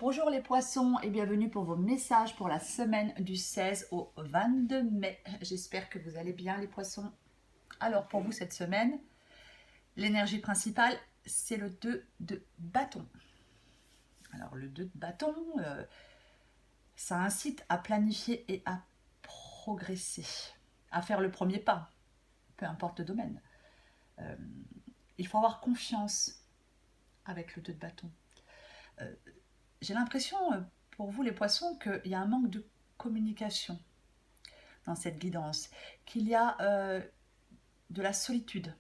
Bonjour les poissons et bienvenue pour vos messages pour la semaine du 16 au 22 mai. J'espère que vous allez bien les poissons. Alors pour vous cette semaine, l'énergie principale c'est le 2 de bâton. Alors le 2 de bâton, ça incite à planifier et à progresser, à faire le premier pas, peu importe le domaine. Il faut avoir confiance avec le 2 de bâton. J'ai l'impression, pour vous les poissons, qu'il y a un manque de communication dans cette guidance, qu'il y a de la solitude.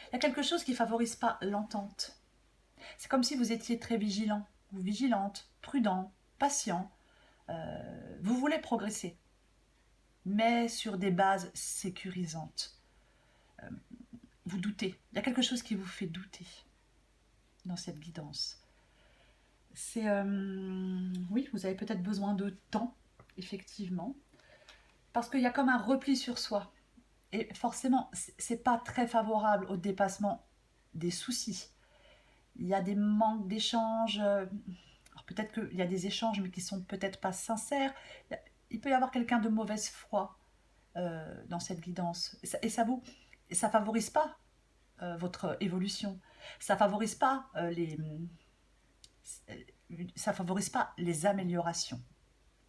Il y a quelque chose qui ne favorise pas l'entente. C'est comme si vous étiez très vigilant, ou vigilante, prudent, patient. Vous voulez progresser, mais sur des bases sécurisantes. Vous doutez. Il y a quelque chose qui vous fait douter dans cette guidance. C'est oui, vous avez peut-être besoin de temps, effectivement, parce qu'il y a comme un repli sur soi. Et forcément, c'est pas très favorable au dépassement des soucis. Il y a des manques d'échanges. Alors peut-être qu'il y a des échanges, mais qui sont peut-être pas sincères. Il peut y avoir quelqu'un de mauvaise foi dans cette guidance. Ça favorise pas votre évolution. Ça favorise pas ça favorise pas les améliorations.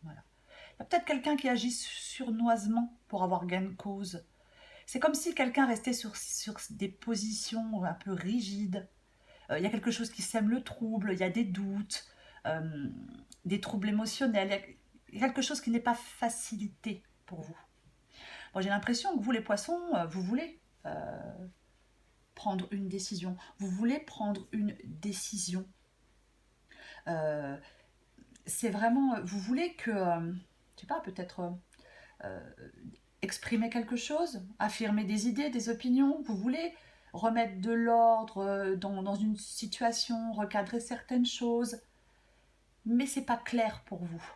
Voilà. Il y a peut-être quelqu'un qui agit surnoisement pour avoir gain de cause. C'est comme si quelqu'un restait sur des positions un peu rigides. Il y a quelque chose qui sème le trouble, il y a des doutes, euh, des troubles émotionnels, il y a quelque chose qui n'est pas facilité pour vous. Moi, j'ai l'impression que vous, les poissons, vous voulez prendre une décision. Vous voulez prendre une décision. Euh, c'est vraiment, vous voulez que, je sais pas, peut-être exprimer quelque chose, affirmer des idées, des opinions. Vous voulez remettre de l'ordre dans une situation, recadrer certaines choses, mais c'est pas clair pour vous.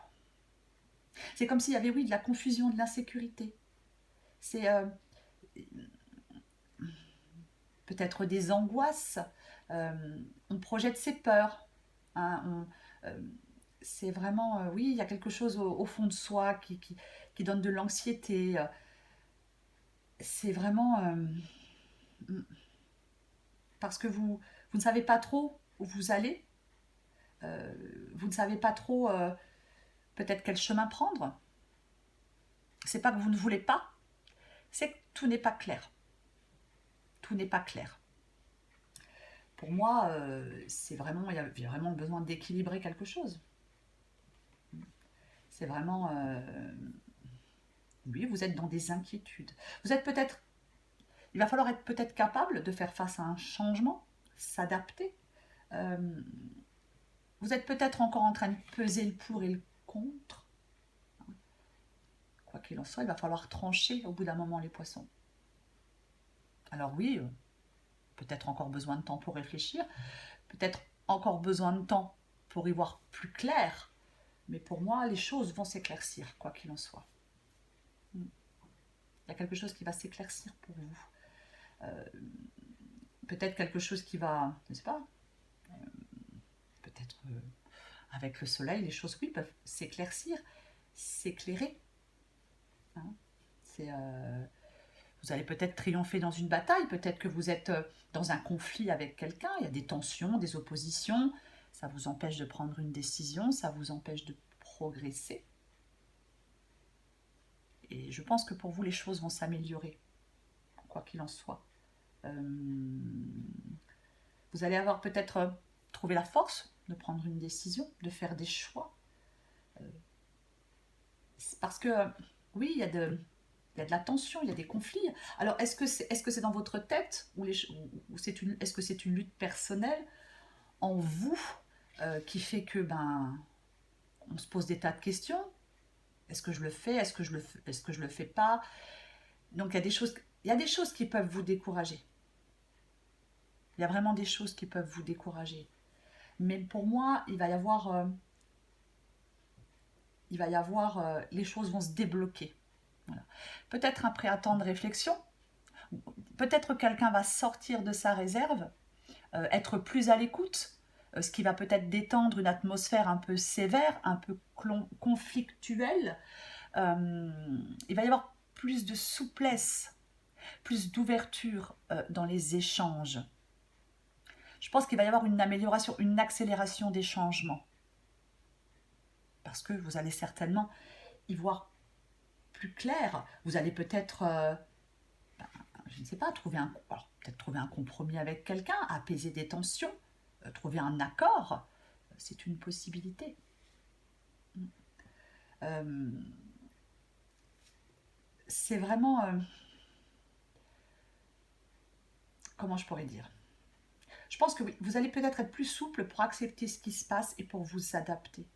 C'est comme s'il y avait, oui, de la confusion, de l'insécurité. C'est peut-être des angoisses. On projette ses peurs. Hein, c'est vraiment, oui, il y a quelque chose au fond de soi qui donne de l'anxiété. C'est vraiment parce que vous ne savez pas trop où vous allez. Vous ne savez pas trop peut-être quel chemin prendre. C'est pas que vous ne voulez pas, c'est que tout n'est pas clair. Tout n'est pas clair. Pour moi, c'est vraiment, il y a vraiment besoin d'équilibrer quelque chose. C'est vraiment, oui, vous êtes dans des inquiétudes. Vous êtes peut-être, il va falloir être peut-être capable de faire face à un changement, s'adapter. Euh, vous êtes peut-être encore en train de peser le pour et le contre. Quoi qu'il en soit, il va falloir trancher au bout d'un moment les poissons. Alors oui, peut-être encore besoin de temps pour réfléchir, peut-être encore besoin de temps pour y voir plus clair, mais pour moi, les choses vont s'éclaircir, quoi qu'il en soit. Il y a quelque chose qui va s'éclaircir pour vous. Euh, Peut-être quelque chose qui va, je ne sais pas, peut-être avec le soleil, les choses, oui, peuvent s'éclaircir, s'éclairer. Hein. C'est, vous allez peut-être triompher dans une bataille, peut-être que vous êtes dans un conflit avec quelqu'un, il y a des tensions, des oppositions, ça vous empêche de prendre une décision, ça vous empêche de progresser. Et je pense que pour vous, les choses vont s'améliorer, quoi qu'il en soit. Vous allez avoir peut-être trouvé la force de prendre une décision, de faire des choix. Parce que, oui, il y a de la tension, il y a des conflits. Alors, est-ce que c'est dans votre tête ou est-ce que c'est une lutte personnelle en vous qui fait que on se pose des tas de questions. Est-ce que je le fais? Est-ce que je le fais pas? Donc il y a des choses qui peuvent vous décourager. Il y a vraiment des choses qui peuvent vous décourager. Mais pour moi, les choses vont se débloquer. Voilà. Peut-être après un temps de réflexion, peut-être quelqu'un va sortir de sa réserve, être plus à l'écoute, ce qui va peut-être détendre une atmosphère un peu sévère, un peu conflictuelle. Il va y avoir plus de souplesse, plus d'ouverture dans les échanges. Je pense qu'il va y avoir une amélioration, une accélération des changements. Parce que vous allez certainement y voir plus clair. Vous allez peut-être, je ne sais pas, peut-être trouver un compromis avec quelqu'un, apaiser des tensions, trouver un accord. C'est une possibilité. C'est vraiment... comment je pourrais dire? Je pense que oui, vous allez peut-être être plus souple pour accepter ce qui se passe et pour vous adapter.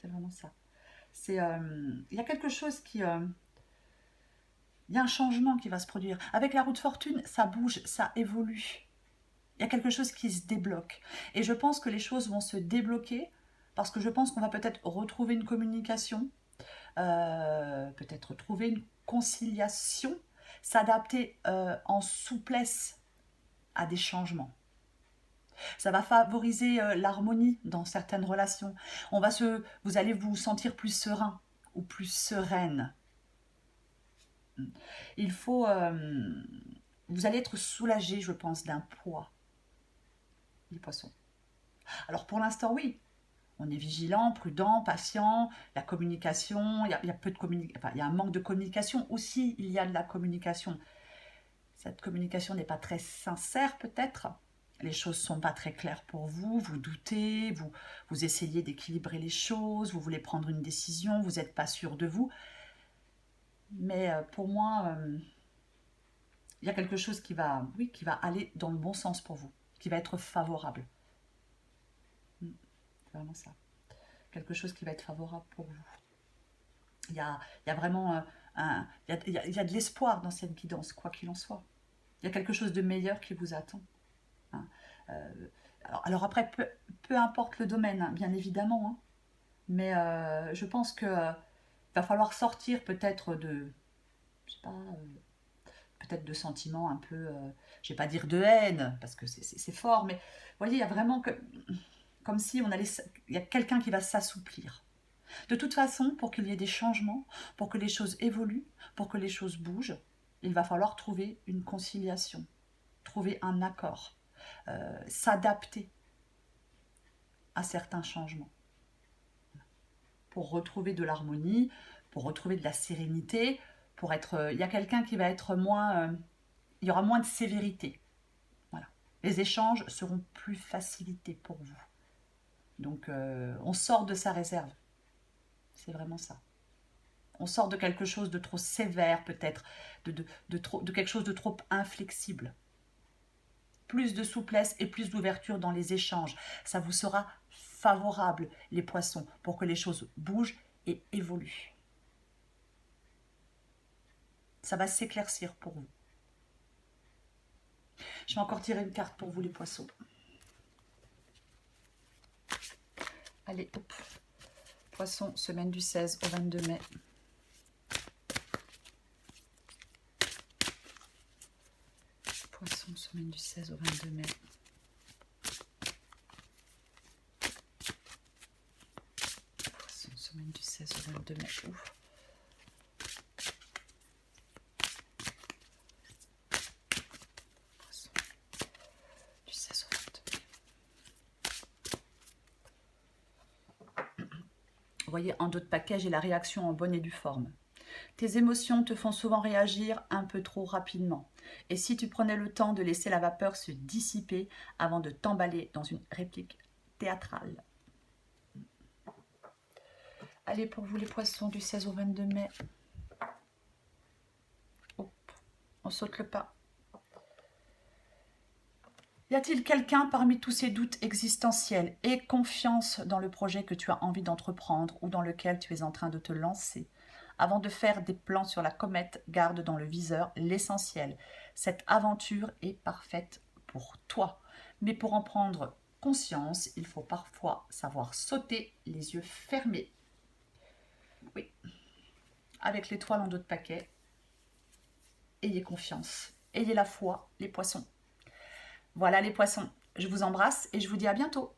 C'est vraiment ça. Il y a quelque chose qui... il y a un changement qui va se produire. Avec la roue de fortune, ça bouge, ça évolue. Il y a quelque chose qui se débloque. Et je pense que les choses vont se débloquer parce que je pense qu'on va peut-être retrouver une communication, peut-être trouver une conciliation, s'adapter en souplesse à des changements. Ça va favoriser l'harmonie dans certaines relations. Vous allez vous sentir plus serein ou plus sereine. Vous allez être soulagé, je pense, d'un poids, les poissons. Alors pour l'instant, oui, on est vigilant, prudent, patient, la communication, il y a peu de communication, il y a un manque de communication aussi, il y a de la communication. Cette communication n'est pas très sincère peut-être, les choses ne sont pas très claires pour vous, vous doutez, vous essayez d'équilibrer les choses, vous voulez prendre une décision, vous n'êtes pas sûr de vous. Mais pour moi, il y a quelque chose qui va aller dans le bon sens pour vous, qui va être favorable. C'est vraiment ça. Quelque chose qui va être favorable pour vous. Il y a vraiment il y a de l'espoir dans cette guidance, quoi qu'il en soit. Il y a quelque chose de meilleur qui vous attend. Hein. Alors après, peu importe le domaine, hein, bien évidemment, hein, mais je pense que va falloir sortir peut-être de, je sais pas, peut-être de sentiments un peu, je vais pas dire de haine, parce que c'est fort, mais vous voyez, il y a vraiment comme si il y a quelqu'un qui va s'assouplir. De toute façon, pour qu'il y ait des changements, pour que les choses évoluent, pour que les choses bougent, il va falloir trouver une conciliation, trouver un accord, s'adapter à certains changements. Pour retrouver de l'harmonie, pour retrouver de la sérénité, il y a quelqu'un qui va être moins... il y aura moins de sévérité. Voilà. Les échanges seront plus facilités pour vous. Donc, on sort de sa réserve. C'est vraiment ça. On sort de quelque chose de trop sévère, peut-être, de quelque chose de trop inflexible. Plus de souplesse et plus d'ouverture dans les échanges. Ça vous sera favorable, les poissons, pour que les choses bougent et évoluent. Ça va s'éclaircir pour vous. Je vais encore tirer une carte pour vous, les poissons. Allez, hop. Poissons, semaine du 16 au 22 mai. Poissons, semaine du 16 au 22 mai. Poissons, semaine du 16 au 22 mai. Ouf. Poissons, du 16 au 22 mai. Vous voyez, en dos de paquet, j'ai la réaction en bonne et due forme. Tes émotions te font souvent réagir un peu trop rapidement. Et si tu prenais le temps de laisser la vapeur se dissiper avant de t'emballer dans une réplique théâtrale. Allez, pour vous les poissons du 16 au 22 mai. Hop, on saute le pas. Y a-t-il quelqu'un parmi tous ces doutes existentiels et confiance dans le projet que tu as envie d'entreprendre ou dans lequel tu es en train de te lancer? Avant de faire des plans sur la comète, garde dans le viseur l'essentiel. Cette aventure est parfaite pour toi. Mais pour en prendre conscience, il faut parfois savoir sauter les yeux fermés. Oui, avec l'étoile en dos de paquet, ayez confiance, ayez la foi, les poissons. Voilà les poissons, Je vous embrasse et je vous dis à bientôt.